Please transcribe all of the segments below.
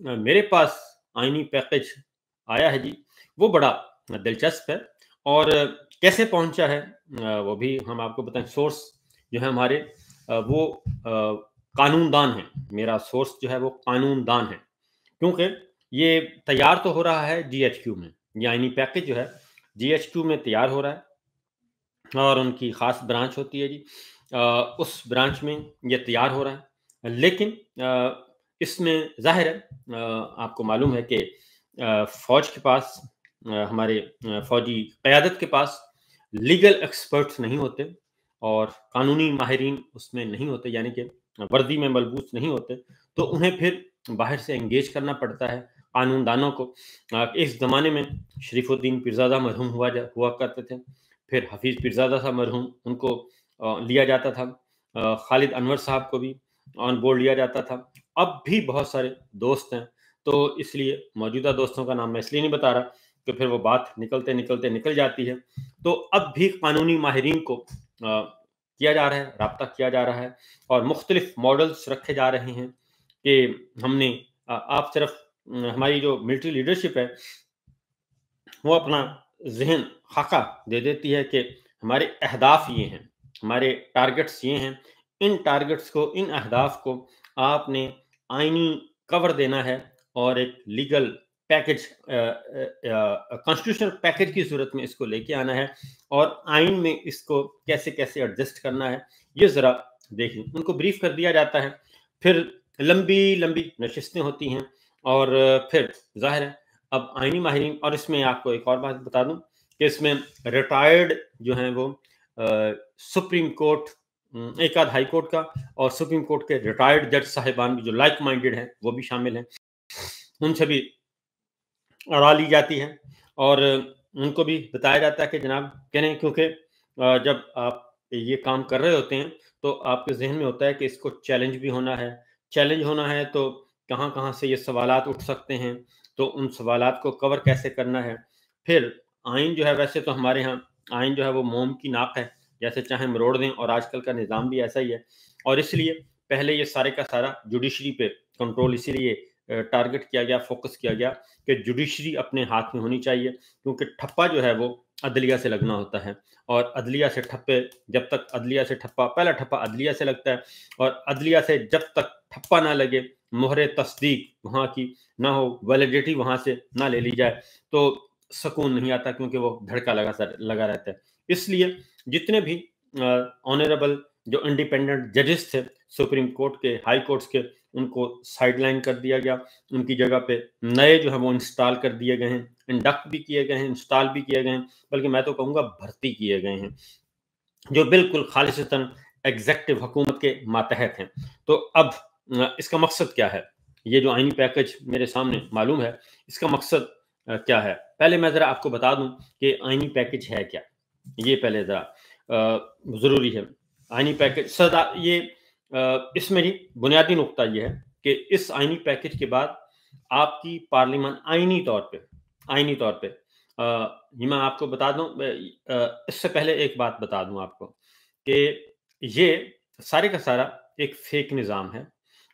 میرے پاس آئینی پیکج آیا ہے جی، وہ بڑا دلچسپ ہے، اور کیسے پہنچا ہے وہ بھی ہم آپ کو بتائیں۔ سورس جو ہے ہمارے وہ قانون دان ہیں، میرا سورس جو ہے وہ قانون دان ہے، کیونکہ یہ تیار تو ہو رہا ہے جی ایچ کیو میں، یہ آئینی پیکج جو ہے جی ایچ کیو میں تیار ہو رہا ہے، اور ان کی خاص برانچ ہوتی ہے جی، اس برانچ میں یہ تیار ہو رہا ہے، لیکن اس میں ظاہر ہے آپ کو معلوم ہے کہ فوج کے پاس، ہمارے فوجی قیادت کے پاس لیگل ایکسپرٹس نہیں ہوتے، اور قانونی ماہرین اس میں نہیں ہوتے، یعنی کہ وردی میں ملبوس نہیں ہوتے، تو انہیں پھر باہر سے انگیج کرنا پڑتا ہے قانون دانوں کو۔ اس زمانے میں شریف الدین پیرزادہ مرحوم ہوا کرتے تھے، پھر حفیظ پیرزادہ صاحب مرحوم، ان کو لیا جاتا تھا، خالد انور صاحب کو بھی آن بورڈ لیا جاتا تھا، اب بھی بہت سارے دوست ہیں، تو اس لیے موجودہ دوستوں کا نام میں اس لیے نہیں بتا رہا کہ پھر وہ بات نکلتے نکلتے نکل جاتی ہے، تو اب بھی قانونی ماہرین کو کیا جا رہا ہے، رابطہ کیا جا رہا ہے، اور مختلف ماڈلز رکھے جا رہے ہیں کہ ہم نے آپ صرف ہماری جو ملٹری لیڈرشپ ہے وہ اپنا ذہن خاکہ دے دیتی ہے کہ ہمارے اہداف یہ ہیں، ہمارے ٹارگٹس یہ ہیں، ان ٹارگٹس کو، ان اہداف کو آپ نے آئینی کور دینا ہے، اور ایک لیگل پیکج، کانسٹیٹیوشنل پیکج کی صورت میں اس کو لے کے آنا ہے، اور آئین میں اس کو کیسے کیسے ایڈجسٹ کرنا ہے یہ ذرا دیکھیں۔ ان کو بریف کر دیا جاتا ہے، پھر لمبی لمبی نشستیں ہوتی ہیں، اور پھر ظاہر ہے اب آئینی ماہرین، اور اس میں آپ کو ایک اور بات بتا دوں کہ اس میں ریٹائرڈ جو ہیں وہ سپریم کورٹ، ایک آدھ ہائی کورٹ کا اور سپریم کورٹ کے ریٹائرڈ جج صاحبان بھی جو لائک مائنڈڈ ہیں وہ بھی شامل ہیں، ان سے بھی رائے لی جاتی ہے، اور ان کو بھی بتایا جاتا ہے کہ جناب کہنے، کیونکہ جب آپ یہ کام کر رہے ہوتے ہیں تو آپ کے ذہن میں ہوتا ہے کہ اس کو چیلنج بھی ہونا ہے، چیلنج ہونا ہے تو کہاں کہاں سے یہ سوالات اٹھ سکتے ہیں، تو ان سوالات کو کور کیسے کرنا ہے۔ پھر آئین جو ہے، ویسے تو ہمارے ہاں آئین جو ہے وہ موم کی ناک ہے، جیسے چاہیں مروڑ دیں، اور آج کل کا نظام بھی ایسا ہی ہے، اور اس لیے پہلے یہ سارے کا سارا جوڈیشری پہ کنٹرول اسی لیے ٹارگٹ کیا گیا، فوکس کیا گیا کہ جوڈیشری اپنے ہاتھ میں ہونی چاہیے، کیونکہ ٹھپا جو ہے وہ عدلیہ سے لگنا ہوتا ہے، اور عدلیہ سے ٹھپے، جب تک عدلیہ سے ٹھپا، پہلا ٹھپا عدلیہ سے لگتا ہے، اور عدلیہ سے جب تک ٹھپا نہ لگے، مہر تصدیق وہاں کی نہ ہو، ویلیڈیٹی وہاں سے نہ لے لی جائے، تو سکون نہیں آتا، کیونکہ وہ دھڑکا لگا رہتا ہے۔ اس لیے جتنے بھی آنریبل جو انڈیپینڈنٹ ججز تھے سپریم کورٹ کے، ہائی کورٹس کے، ان کو سائیڈ لائن کر دیا گیا، ان کی جگہ پہ نئے جو ہیں وہ انسٹال کر دیے گئے ہیں، انڈکٹ بھی کیے گئے ہیں، انسٹال بھی کیے گئے ہیں، بلکہ میں تو کہوں گا بھرتی کیے گئے ہیں، جو بالکل خالصتاً ایگزیکٹو حکومت کے ماتحت ہیں۔ تو اب اس کا مقصد کیا ہے؟ یہ جو آئینی پیکج میرے سامنے معلوم ہے، اس کا مقصد کیا ہے؟ پہلے میں ذرا آپ کو بتا دوں کہ آئینی پیکج ہے کیا، یہ پہلے ذرا ضروری ہے۔ آئینی پیکج یہ اس میں ہی بنیادی نقطہ یہ ہے کہ اس آئینی پیکج کے بعد آپ کی پارلیمان آئینی طور پہ یہ میں آپ کو بتا دوں، اس سے پہلے ایک بات بتا دوں آپ کو کہ یہ سارے کا سارا ایک فیک نظام ہے،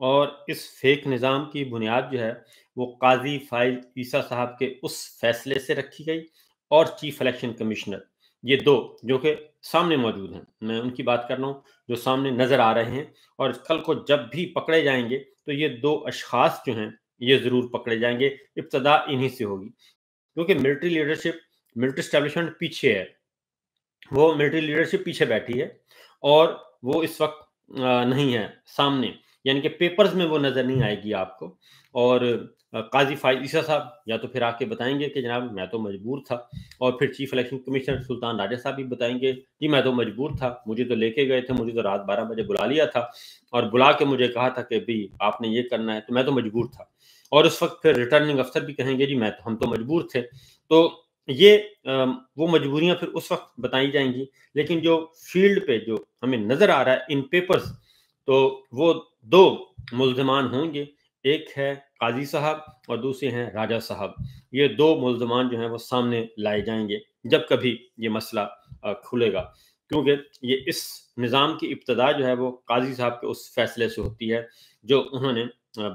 اور اس فیک نظام کی بنیاد جو ہے وہ قاضی فائز عیسیٰ صاحب کے اس فیصلے سے رکھی گئی، اور چیف الیکشن کمشنر، یہ دو جو کہ سامنے موجود ہیں، میں ان کی بات کر رہا ہوں جو سامنے نظر آ رہے ہیں، اور کل کو جب بھی پکڑے جائیں گے تو یہ دو اشخاص جو ہیں یہ ضرور پکڑے جائیں گے، ابتدا انہی سے ہوگی، کیونکہ ملٹری لیڈرشپ، ملٹری اسٹیبلشمنٹ پیچھے ہے، وہ ملٹری لیڈرشپ پیچھے بیٹھی ہے، اور وہ اس وقت نہیں ہے سامنے، یعنی کہ پیپرز میں وہ نظر نہیں آئے گی آپ کو، اور قاضی فائز عیسیٰ صاحب یا تو پھر آ کے بتائیں گے کہ جناب میں تو مجبور تھا، اور پھر چیف الیکشن کمشنر سلطان راجہ صاحب بھی بتائیں گے جی میں تو مجبور تھا، مجھے تو لے کے گئے تھے، مجھے تو رات 12 بجے بلا لیا تھا، اور بلا کے مجھے کہا تھا کہ بھی آپ نے یہ کرنا ہے، تو میں تو مجبور تھا، اور اس وقت پھر ریٹرننگ افسر بھی کہیں گے جی ہم تو مجبور تھے، تو یہ وہ مجبوریاں پھر اس وقت بتائی جائیں گی، لیکن جو فیلڈ پہ جو ہمیں نظر آ رہا ہے ان پیپرز، تو وہ دو ملزمان ہوں گے، ایک ہے قاضی صاحب اور دوسرے ہیں راجہ صاحب، یہ دو ملزمان جو ہیں وہ سامنے لائے جائیں گے جب کبھی یہ مسئلہ کھلے گا، کیونکہ یہ اس نظام کی ابتدا جو ہے وہ قاضی صاحب کے اس فیصلے سے ہوتی ہے جو انہوں نے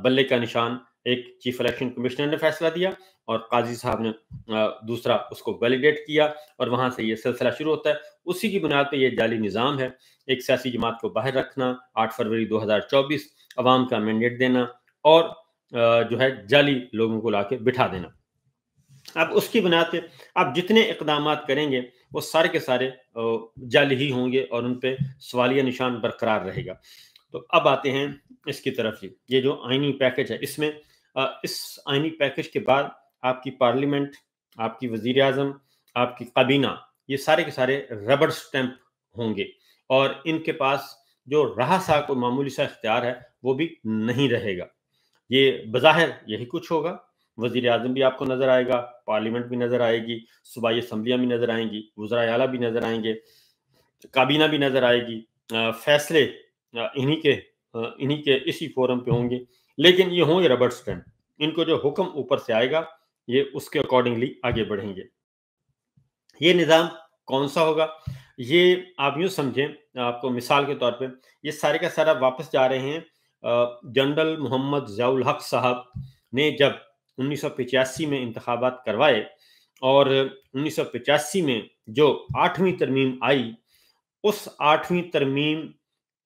بلے کا نشان ایک چیف الیکشن کمشنر نے فیصلہ دیا اور قاضی صاحب نے دوسرا اس کو ویلیڈیٹ کیا اور وہاں سے یہ سلسلہ شروع ہوتا ہے. اسی کی بنیاد پہ یہ جعلی نظام ہے. ایک سیاسی جماعت کو باہر رکھنا, 8 فروری 2024 عوام کا مینڈیٹ دینا اور جو ہے جعلی لوگوں کو لا کے بٹھا دینا. اب اس کی بنیاد پہ آپ جتنے اقدامات کریں گے وہ سارے کے سارے جعلی ہی ہوں گے اور ان پہ سوالیہ نشان برقرار رہے گا. تو اب آتے ہیں اس کی طرف. یہ جو آئینی پیکج ہے, اس میں اس آئینی پیکج کے بعد آپ کی پارلیمنٹ, آپ کی وزیر اعظم, آپ کی کابینہ, یہ سارے کے سارے ربڑ سٹیمپ ہوں گے اور ان کے پاس جو رہا سا کوئی معمولی سا اختیار ہے وہ بھی نہیں رہے گا. یہ بظاہر یہی کچھ ہوگا. وزیر اعظم بھی آپ کو نظر آئے گا, پارلیمنٹ بھی نظر آئے گی, صوبائی اسمبلیاں بھی نظر آئیں گی, وزرائے اعلیٰ بھی نظر آئیں گے, کابینہ بھی نظر آئے گی, فیصلے انہی کے اسی فورم پہ ہوں گے. لیکن یہ ہوں گے ربڑ سٹیمپ. ان کو جو حکم اوپر سے آئے گا یہ اس کے اکارڈنگلی آگے بڑھیں گے. یہ نظام کون سا ہوگا؟ یہ آپ یوں سمجھیں, آپ کو مثال کے طور پہ یہ سارے کا سارا واپس جا رہے ہیں جنرل محمد ضیاء الحق صاحب نے جب 1985 میں انتخابات کروائے اور 1985 میں جو 8ویں ترمیم آئی, اس 8ویں ترمیم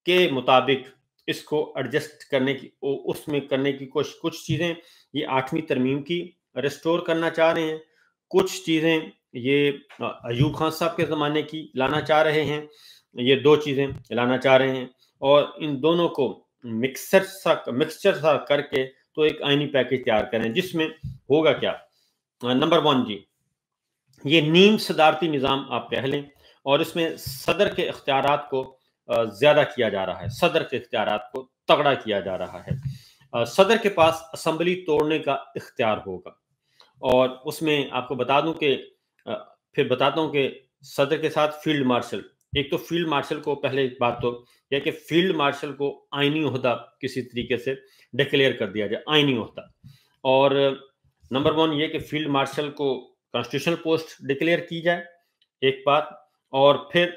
کے مطابق اس کو ایڈجسٹ کرنے کی, اس میں کرنے کی کوشش, کچھ چیزیں یہ 8ویں ترمیم کی ریسٹور کرنا چاہ رہے ہیں, کچھ چیزیں یہ ایوب خان صاحب کے زمانے کی لانا چاہ رہے ہیں. یہ دو چیزیں لانا چاہ رہے ہیں اور ان دونوں کو مکسچر سا کر کے تو ایک آئینی پیکج تیار کریں جس میں ہوگا کیا. نمبر 1 جی, یہ نیم صدارتی نظام آپ کہہ لیں, اور اس میں صدر کے اختیارات کو زیادہ کیا جا رہا ہے, صدر کے اختیارات کو تگڑا کیا جا رہا ہے. صدر کے پاس اسمبلی توڑنے کا اختیار ہوگا اور اس میں آپ کو بتا دوں کہ پھر بتاتا ہوں کہ صدر کے ساتھ فیلڈ مارشل, ایک تو فیلڈ مارشل کو پہلے ایک بات تو یہ کہ فیلڈ مارشل کو آئینی عہدہ کسی طریقے سے ڈکلیئر کر دیا جائے, آئینی عہدہ. اور نمبر 1 یہ کہ فیلڈ مارشل کو کانسٹیٹیوشنل پوسٹ ڈکلیئر کی جائے, ایک بات. اور پھر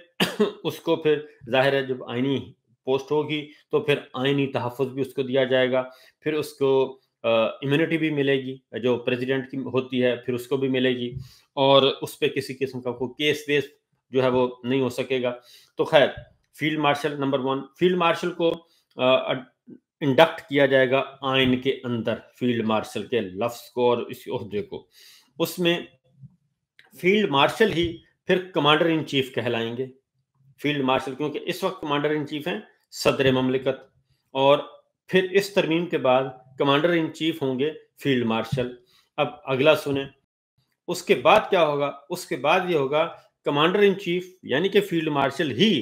اس کو پھر ظاہر ہے جب آئینی پوسٹ ہوگی تو پھر آئینی تحفظ بھی اس کو دیا جائے گا, پھر اس کو امیونٹی بھی ملے گی جو پریزیڈنٹ کی ہوتی ہے, پھر اس کو بھی ملے گی اور اس پہ کسی قسم کا کوئی کیس ویس جو ہے وہ نہیں ہو سکے گا. تو خیر, field marshal number 1, field marshal کو انڈکٹ کیا جائے گا آئین کے اندر, فیلڈ مارشل کے لفظ کو اور اس عہدے کو. اس میں فیلڈ مارشل ہی پھر کمانڈر ان چیف کہلائیں گے. فیلڈ مارشل کیونکہ اس وقت کمانڈر ان چیف ہیں صدر مملکت, اور پھر اس ترمیم کے بعد کمانڈر ان چیف ہوں گے فیلڈ مارشل. اب اگلا سنیں, اس کے بعد کیا ہوگا؟ اس کے بعد یہ ہوگا کمانڈر ان چیف یعنی کہ فیلڈ مارشل ہی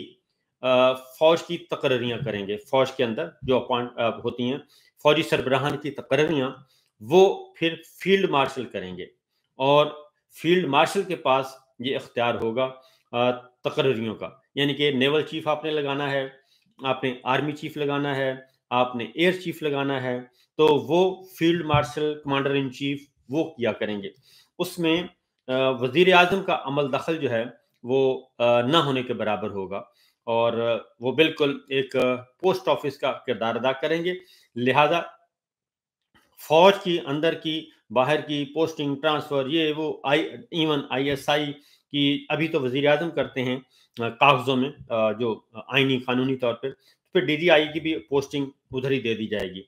فوج کی تقرریاں کریں گے. فوج کے اندر جو اپوائنٹ ہوتی ہیں فوجی سربراہان کی تقرریاں وہ پھر فیلڈ مارشل کریں گے, اور فیلڈ مارشل کے پاس یہ اختیار ہوگا تقرریوں کا. یعنی کہ نیول چیف آپ نے لگانا ہے, آپ نے آرمی چیف لگانا ہے, آپ نے ایئر چیف لگانا ہے, تو وہ field marshal commander in chief وہ کیا کریں گے. اس میں وزیر اعظم کا عمل دخل جو ہے وہ نہ ہونے کے برابر ہوگا, اور وہ بالکل ایک پوسٹ آفس کا کردار ادا کریں گے. لہذا فوج کی اندر کی باہر کی پوسٹنگ ٹرانسفر یہ وہ ایون ISI کی ابھی تو وزیر اعظم کرتے ہیں کاغذوں میں جو آئینی قانونی طور پہ, پھر DGI کی بھی پوسٹنگ ادھر ہی دے دی جائے گی.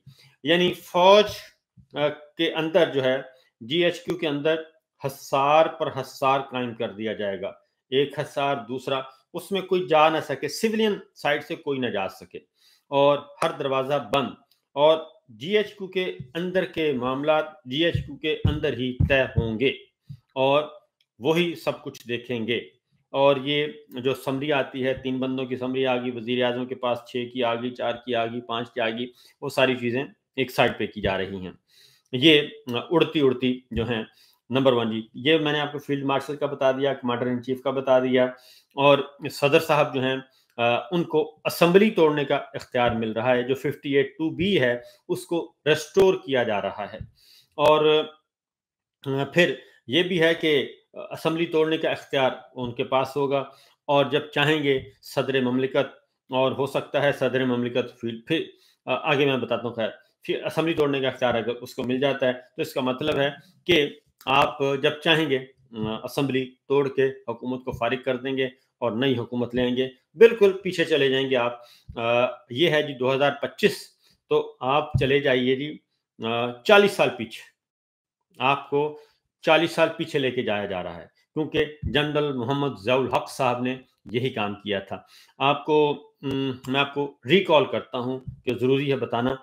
یعنی فوج کے اندر جو ہے GHQ کے اندر حصار پر حصار قائم کر دیا جائے گا, ایک حصار دوسرا, اس میں کوئی جا نہ سکے, سویلین سائڈ سے کوئی نہ جا سکے, اور ہر دروازہ بند, اور GHQ کے اندر کے معاملات GHQ کے اندر ہی طے ہوں گے اور وہی سب کچھ دیکھیں گے. اور یہ جو سمری آتی ہے 3 بندوں کی سمری آ گئی, وزیر اعظم کے پاس 6 کی آ گئی, 4 کی آ گئی, 5 کی آ گئی, وہ ساری چیزیں ایک سائڈ پہ کی جا رہی ہیں. یہ اڑتی جو ہیں. نمبر 1 جی, یہ میں نے آپ کو فیلڈ مارشل کا بتا دیا, کمانڈر ان چیف کا بتا دیا, اور صدر صاحب جو ہیں ان کو اسمبلی توڑنے کا اختیار مل رہا ہے, جو 58(2)B ہے اس کو ریسٹور کیا جا رہا ہے. اور پھر یہ بھی ہے کہ اسمبلی توڑنے کا اختیار ان کے پاس ہوگا, اور جب چاہیں گے صدر مملکت, اور ہو سکتا ہے صدر مملکت پھر آگے میں بتاتا ہوں, خیر پھر اسمبلی توڑنے کا اختیار اگر اس کو مل جاتا ہے تو اس کا مطلب ہے کہ آپ جب چاہیں گے اسمبلی توڑ کے حکومت کو فارغ کر دیں گے اور نئی حکومت لیں گے، بالکل پیچھے چلے جائیں گے آپ۔ یہ ہے جی 2025، تو آپ چلے جائیے جی 40 سال پیچھے، آپ کو 40 سال پیچھے لے کے جایا جا رہا ہے، کیونکہ جنرل محمد ضیاء الحق صاحب نے یہی کام کیا تھا۔ میں آپ کو ریکال کرتا ہوں کہ ضروری ہے بتانا،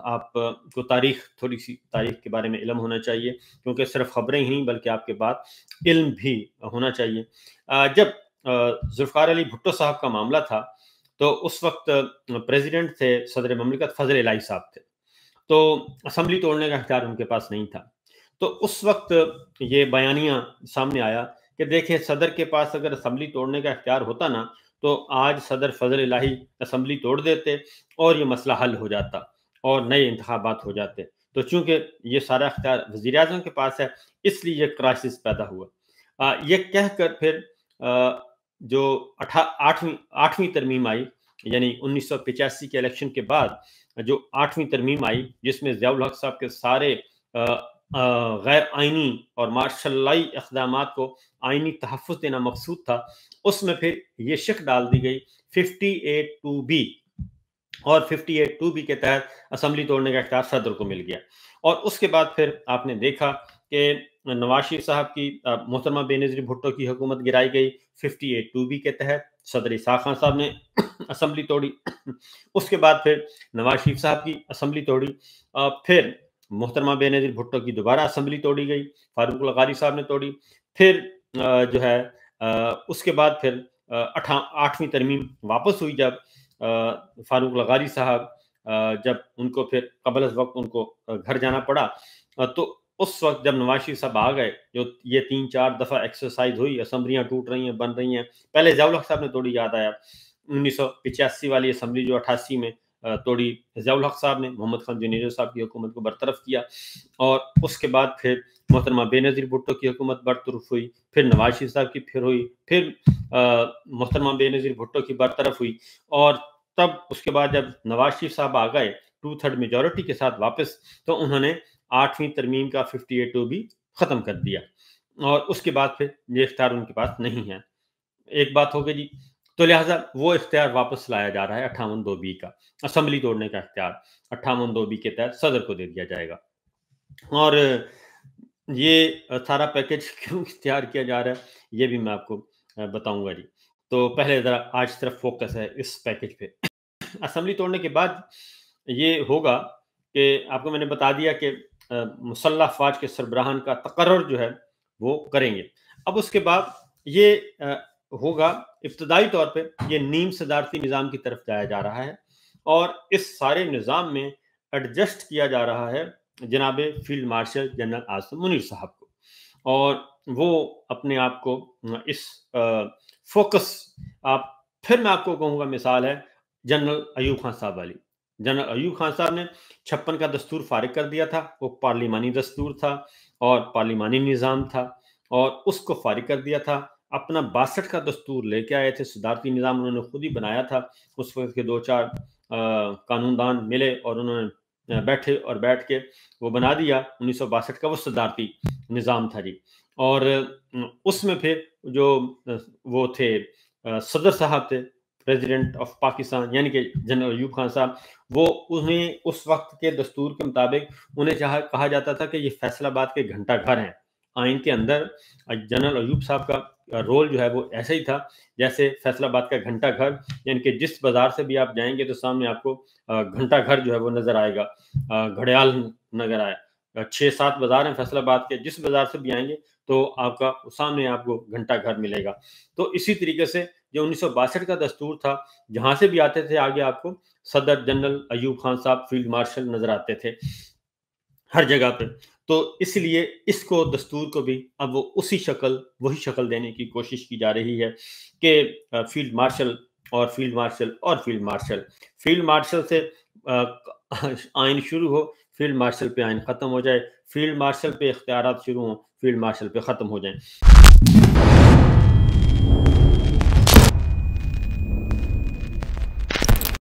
آپ کو تھوڑی سی تاریخ کے بارے میں علم ہونا چاہیے، کیونکہ صرف خبریں ہی نہیں بلکہ آپ کے پاس علم بھی ہونا چاہیے۔ جب ذوالفقار علی بھٹو صاحب کا معاملہ تھا تو اس وقت پریزیڈنٹ تھے صدر مملکت فضل الہی صاحب تھے، تو اسمبلی توڑنے کا اختیار ان کے پاس نہیں تھا۔ تو اس وقت یہ بیانیہ سامنے آیا کہ دیکھیں صدر کے پاس اگر اسمبلی توڑنے کا اختیار ہوتا نا تو آج صدر فضل الہی اسمبلی توڑ دیتے اور یہ مسئلہ حل ہو جاتا اور نئے انتخابات ہو جاتے۔ تو چونکہ یہ سارا اختیار وزیر اعظم کے پاس ہے، اس لیے یہ کرائسس پیدا ہوا۔ یہ کہہ کر پھر جو 8ویں ترمیم آئی، یعنی 1985 کے الیکشن کے بعد جو 8ویں ترمیم آئی، جس میں ضیاء الحق صاحب کے سارے غیر آئینی اور مارشل لائی اقدامات کو آئینی تحفظ دینا مقصود تھا، اس میں پھر یہ شق ڈال دی گئی 58(2)B، اور 58(2)B کے تحت اسمبلی توڑنے کا اختیار صدر کو مل گیا۔ اور اس کے بعد پھر آپ نے دیکھا کہ نواز شریف صاحب کی محترمہ بے نظیر بھٹو کی حکومت گرائی گئی 58(2)B کے تحت، صدر اسحاق خان صاحب نے اسمبلی توڑی، اس کے بعد پھر نواز شریف صاحب کی اسمبلی توڑی، پھر محترمہ بے نظیر بھٹو کی دوبارہ اسمبلی توڑی گئی، فاروق الغاری صاحب نے توڑی، پھر جو ہے اس کے بعد پھر 8ویں ترمیم واپس ہوئی، جب فاروق الغاری صاحب جب ان کو پھر قبل از وقت ان کو گھر جانا پڑا، تو اس وقت جب نواز شریف صاحب آ گئے، جو یہ 3-4 دفعہ ایکسرسائز ہوئی، اسمبلیاں ٹوٹ رہی ہیں، بن رہی ہیں، پہلے ضیاء الحق صاحب نے توڑی، یاد آیا 1985 والی اسمبلی جو 88 میں توڑی ضیاء الحق صاحب نے، محمد خان جنیجو صاحب کی حکومت کو برطرف کیا، اور اس کے بعد پھر محترمہ بے نظیر بھٹو کی حکومت برطرف ہوئی، پھر نواز شریف صاحب کی پھر ہوئی، پھر محترمہ بے نظیر بھٹو کی برطرف ہوئی، اور تب اس کے بعد جب نواز شریف صاحب آ گئے 2/3 میجورٹی کے ساتھ واپس، تو انہوں نے 8ویں ترمیم کا 58(2)B ختم کر دیا، اور اس کے بعد پھر یہ اختیار ان کے پاس نہیں ہے۔ ایک بات ہو گئی جی، تو لہٰذا وہ اختیار واپس لایا جا رہا ہے 58(2)B کا، اسمبلی توڑنے کا اختیار 58(2)B کے تحت صدر کو دے دیا جائے گا۔ اور یہ سارا پیکج کیوں اختیار کیا جا رہا ہے یہ بھی میں آپ کو بتاؤں گا جی۔ تو پہلے ذرا آج صرف فوکس ہے اس پیکج پہ۔ اسمبلی توڑنے کے بعد یہ ہوگا کہ آپ کو میں نے بتا دیا کہ مسلح افواج کے سربراہان کا تقرر جو ہے وہ کریں گے۔ اب اس کے بعد یہ ہوگا، ابتدائی طور پہ یہ نیم صدارتی نظام کی طرف جایا جا رہا ہے، اور اس سارے نظام میں ایڈجسٹ کیا جا رہا ہے جناب field marshal general Asim Munir صاحب کو، اور وہ اپنے آپ کو اس فوکس، پھر میں آپ کو کہوں گا مثال ہے جنرل ایوب خان صاحب والی۔ جنرل ایوب خان صاحب نے 56 کا دستور فارغ کر دیا تھا، وہ پارلیمانی دستور تھا اور پارلیمانی نظام تھا، اور اس کو فارغ کر دیا تھا، اپنا 62 کا دستور لے کے آئے تھے، صدارتی نظام انہوں نے خود ہی بنایا تھا، اس وقت کے 2-4 قانون دان ملے اور انہوں نے بیٹھے اور بیٹھ کے وہ بنا دیا 1962 کا وہ صدارتی نظام تھا جی۔ اور اس میں پھر جو وہ تھے صدر صاحب تھے، پریزیڈنٹ آف پاکستان، یعنی کہ جنرل ایوب خان صاحب، وہ انہیں اس وقت کے دستور کے مطابق انہیں کہا جاتا تھا کہ یہ فیصل آباد کے گھنٹہ گھر ہیں۔ آئین کے اندر جنرل ایوب صاحب کا رول جو ہے وہ ایسا ہی تھا جیسے فیصل آباد کا گھنٹہ گھر، یعنی کہ جس بازار سے بھی آپ جائیں گے تو سامنے آپ کو گھنٹہ گھر جو ہے وہ نظر آئے گا، گھڑیال نظر آئے، 6-7 بازار ہیں فیصل آباد کے، جس بازار سے بھی آئیں گے تو آپ کا سامنے آپ کو گھنٹہ گھر ملے گا۔ تو اسی طریقے سے جو 1962 کا دستور تھا، جہاں سے بھی آتے تھے آگے آپ کو صدر جنرل ایوب خان صاحب فیلڈ مارشل نظر آتے تھے ہر جگہ پہ، تو اس لیے اس کو دستور کو بھی اب وہ وہی شکل دینے کی کوشش کی جا رہی ہے کہ فیلڈ مارشل اور فیلڈ مارشل اور فیلڈ مارشل سے آئین شروع ہو، فیلڈ مارشل پہ آئین ختم ہو جائے، فیلڈ مارشل پہ اختیارات شروع ہوں، فیلڈ مارشل پہ ختم ہو جائیں۔